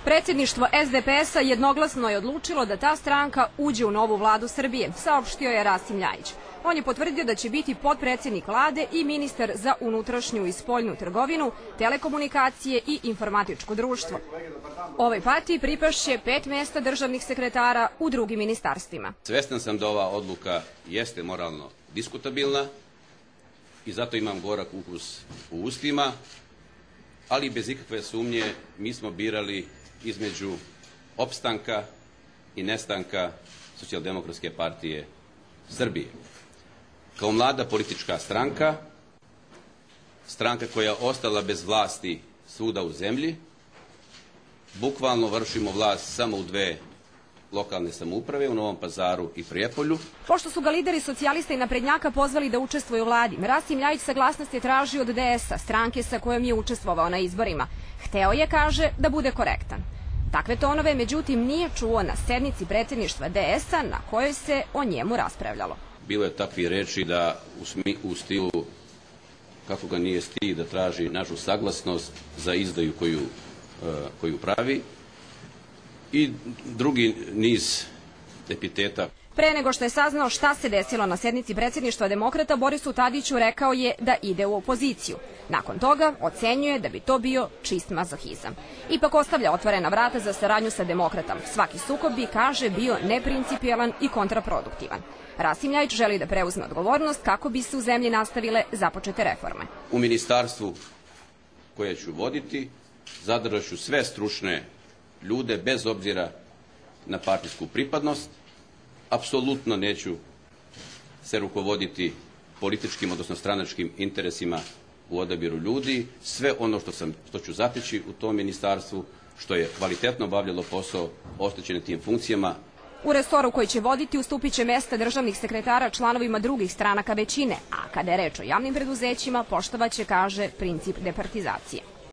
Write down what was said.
Predsjedništvo SDP-a jednoglasno je odlučilo da ta stranka uđe u novu vladu Srbije, saopštio je Rasim Ljajić. On je potvrdio da će biti potpredsjednik vlade i ministar za unutrašnju i spoljnu trgovinu, telekomunikacije i informatičko društvo. Ovoj partiji pripašće 5 mesta državnih sekretara u drugim ministarstvima. Svestan sam da ova odluka jeste moralno diskutabilna i zato imam gorak ukus u ustima, ali bez ikakve sumnje mi smo birali između opstanka i nestanka Socijaldemokratske partije Srbije. Kao mlada politička stranka, stranka koja je ostala bez vlasti svuda u zemlji, bukvalno vršimo vlast samo u 2 lokalne samouprave, u Novom Pazaru i Prijepolju. Pošto su ga lideri socijalista i naprednjaka pozvali da učestvuje u vladi, Rasim Ljajić saglasnost je tražio od DS-a, stranke sa kojom je učestvovao na izborima. Hteo je, kaže, da bude korektan. Takve tonove, međutim, nije čuo na sednici predsjedništva DS-a na kojoj se o njemu raspravljalo. Bilo je takvi reči da u stilu kako ga nije stid da traži našu saglasnost za izdaju koju pravi i drugi niz epiteta. Pre nego što je saznao šta se desilo na sednici predsjedništva Demokrata, Borisu Tadiću rekao je da ide u opoziciju. Nakon toga ocenjuje da bi to bio čist mazohizam. Ipak ostavlja otvorena vrata za saradnju sa Demokratom. Svaki sukob bi, kaže, bio neprincipijelan i kontraproduktivan. Rasim Ljajić želi da preuzme odgovornost kako bi se u zemlji nastavile započete reforme. U ministarstvu koje ću voditi zadržat ću sve stručne ljude bez obzira na partijsku pripadnost. Apsolutno neću se rukovoditi političkim, odnosno stranačkim interesima u odabiru ljudi. Sve ono što ću zateći u tom ministarstvu, što je kvalitetno obavljalo posao, ostaće na tim funkcijama. U resoru koji će voditi ustupit će mesta državnih sekretara članovima drugih stranaka većine, a kada je reč o javnim preduzećima, poštovat će, kaže, princip departizacije.